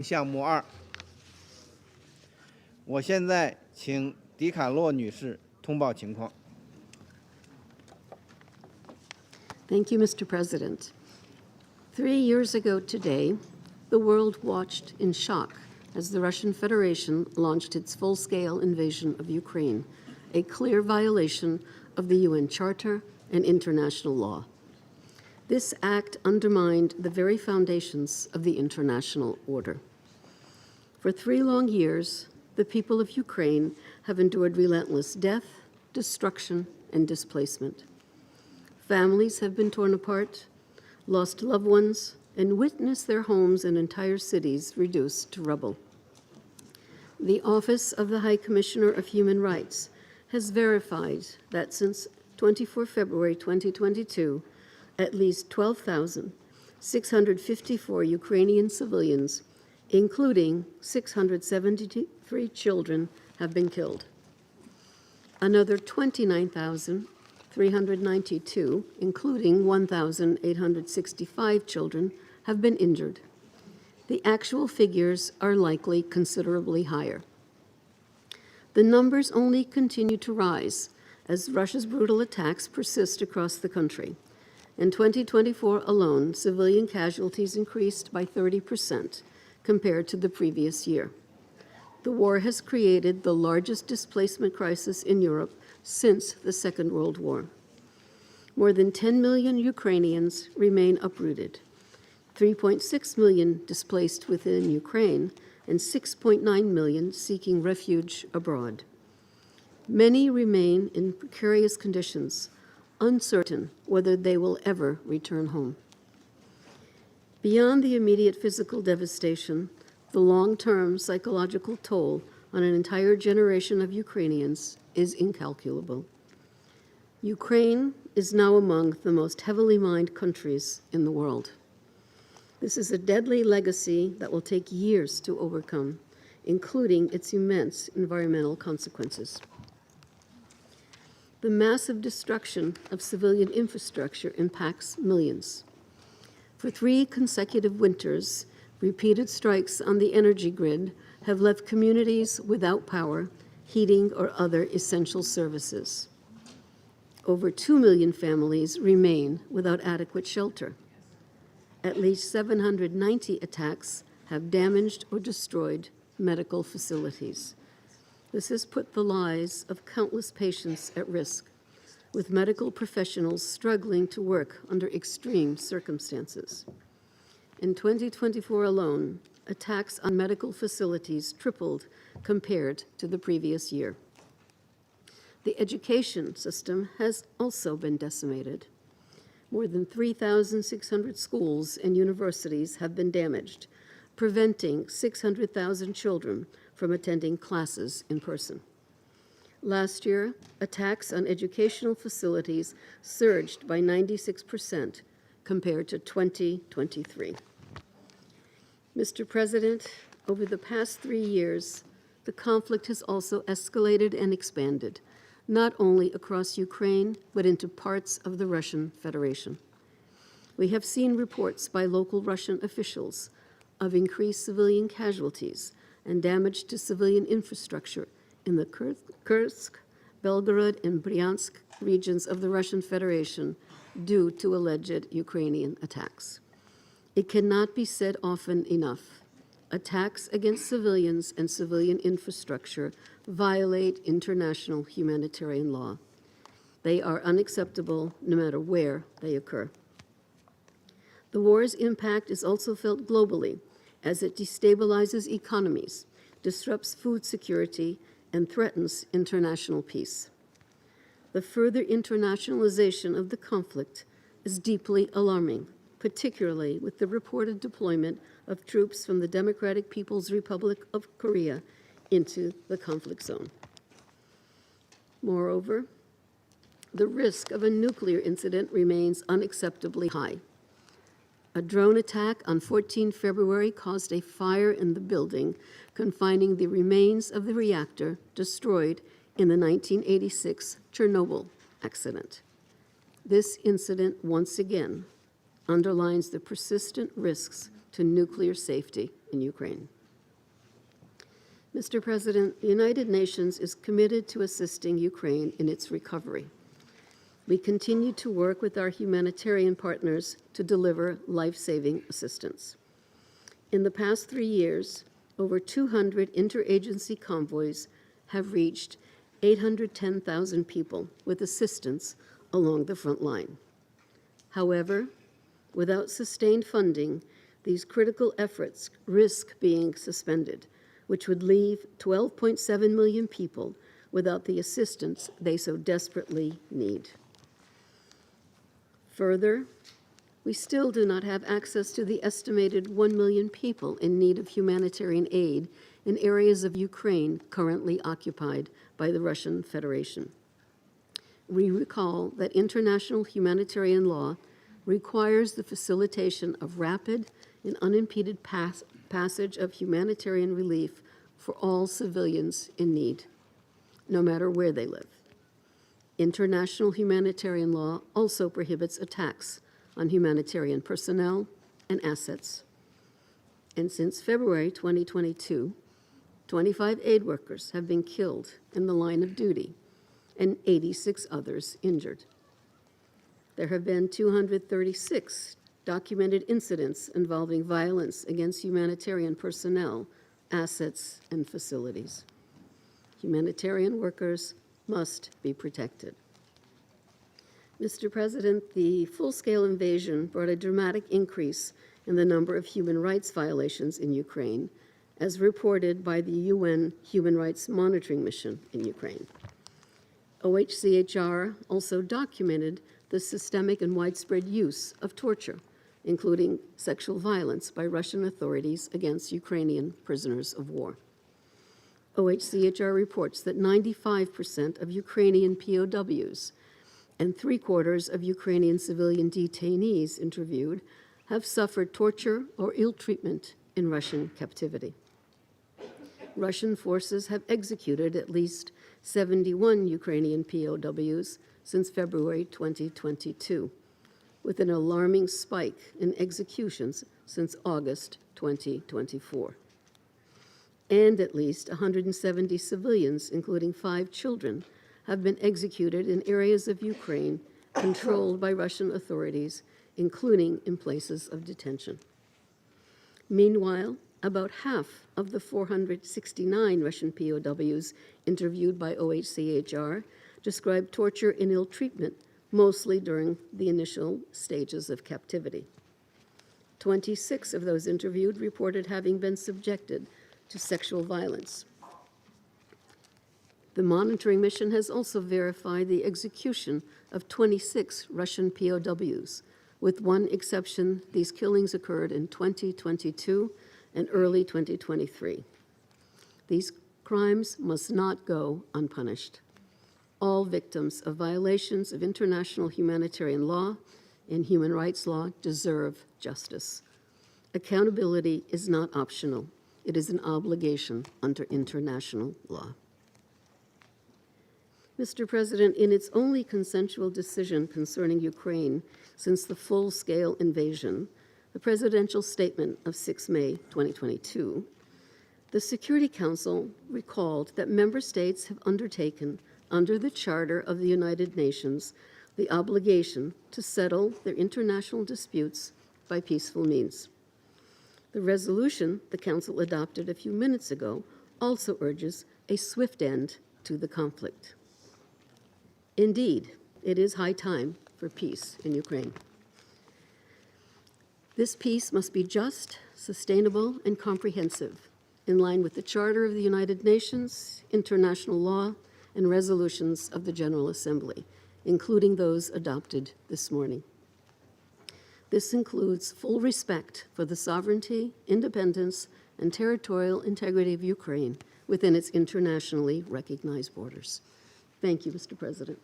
项目2，我现在请迪卡洛女士通报情况。Thank you, Mr. President. 3 years ago today, the world watched in shock as the Russian Federation launched its full-scale invasion of Ukraine, a clear violation of the UN Charter and international law. This act undermined the very foundations of the international order. For 3 long years, the people of Ukraine have endured relentless death, destruction, and displacement. Families have been torn apart, lost loved ones, and witnessed their homes and entire cities reduced to rubble. The Office of the High Commissioner of Human Rights has verified that since 24 February 2022, at least 12,654 Ukrainian civilians, including 673 children, have been killed. Another 29,392, including 1,865 children, have been injured. The actual figures are likely considerably higher. The numbers only continue to rise as Russia's brutal attacks persist across the country. In 2024 alone, civilian casualties increased by 30% compared to the previous year. The war has created the largest displacement crisis in Europe since the Second World War. More than 10 million Ukrainians remain uprooted, 3.6 million displaced within Ukraine, and 6.9 million seeking refuge abroad. Many remain in precarious conditions, uncertain whether they will ever return home. Beyond the immediate physical devastation, the long-term psychological toll on an entire generation of Ukrainians is incalculable. Ukraine is now among the most heavily mined countries in the world. This is a deadly legacy that will take years to overcome, including its immense environmental consequences. The massive destruction of civilian infrastructure impacts millions. For 3 consecutive winters, repeated strikes on the energy grid have left communities without power, heating, or other essential services. Over 2 million families remain without adequate shelter. At least 790 attacks have damaged or destroyed medical facilities. This has put the lives of countless patients at risk, with medical professionals struggling to work under extreme circumstances. In 2024 alone, attacks on medical facilities tripled compared to the previous year. The education system has also been decimated. More than 3,600 schools and universities have been damaged, preventing 600,000 children from attending classes in person. Last year, attacks on educational facilities surged by 96% compared to 2023. Mr. President, over the past 3 years, the conflict has also escalated and expanded, not only across Ukraine, but into parts of the Russian Federation. We have seen reports by local Russian officials of increased civilian casualties and damage to civilian infrastructure in the Kursk, Belgorod, and Bryansk regions of the Russian Federation due to alleged Ukrainian attacks. It cannot be said often enough. Attacks against civilians and civilian infrastructure violate international humanitarian law. They are unacceptable no matter where they occur. The war's impact is also felt globally as it destabilizes economies, disrupts food security, and threatens international peace. The further internationalization of the conflict is deeply alarming, particularly with the reported deployment of troops from the Democratic People's Republic of Korea into the conflict zone. Moreover, the risk of a nuclear incident remains unacceptably high. A drone attack on 14 February caused a fire in the building, confining the remains of the reactor destroyed in the 1986 Chernobyl accident. This incident once again underlines the persistent risks to nuclear safety in Ukraine. Mr. President, the United Nations is committed to assisting Ukraine in its recovery. We continue to work with our humanitarian partners to deliver life-saving assistance. In the past 3 years, over 200 interagency convoys have reached 810,000 people with assistance along the front line. However, without sustained funding, these critical efforts risk being suspended, which would leave 12.7 million people without the assistance they so desperately need. Further, we still do not have access to the estimated 1 million people in need of humanitarian aid in areas of Ukraine currently occupied by the Russian Federation. We recall that international humanitarian law requires the facilitation of rapid and unimpeded passage of humanitarian relief for all civilians in need, no matter where they live. International humanitarian law also prohibits attacks on humanitarian personnel and assets. And since February 2022, 25 aid workers have been killed in the line of duty and 86 others injured. There have been 236 documented incidents involving violence against humanitarian personnel, assets, and facilities. Humanitarian workers must be protected. Mr. President, the full-scale invasion brought a dramatic increase in the number of human rights violations in Ukraine, as reported by the UN Human Rights Monitoring Mission in Ukraine. OHCHR also documented the systemic and widespread use of torture, including sexual violence by Russian authorities against Ukrainian prisoners of war. OHCHR reports that 95% of Ukrainian POWs and 3/4 of Ukrainian civilian detainees interviewed have suffered torture or ill treatment in Russian captivity. Russian forces have executed at least 71 Ukrainian POWs since February 2022, with an alarming spike in executions since August 2024. And at least 170 civilians, including 5 children, have been executed in areas of Ukraine controlled by Russian authorities, including in places of detention. Meanwhile, about half of the 469 Russian POWs interviewed by OHCHR described torture and ill treatment, mostly during the initial stages of captivity. 26 of those interviewed reported having been subjected to sexual violence. The monitoring mission has also verified the execution of 26 Russian POWs. With one exception, these killings occurred in 2022 and early 2023. These crimes must not go unpunished. All victims of violations of international humanitarian law and human rights law deserve justice. Accountability is not optional. It is an obligation under international law. Mr. President, in its only consensual decision concerning Ukraine since the full-scale invasion, the presidential statement of 6 May 2022, the Security Council recalled that member states have undertaken, under the Charter of the United Nations, the obligation to settle their international disputes by peaceful means. The resolution the Council adopted a few minutes ago also urges a swift end to the conflict. Indeed, it is high time for peace in Ukraine. This peace must be just, sustainable, and comprehensive, in line with the Charter of the United Nations, international law, and resolutions of the General Assembly, including those adopted this morning. This includes full respect for the sovereignty, independence, and territorial integrity of Ukraine within its internationally recognized borders. Thank you, Mr. President.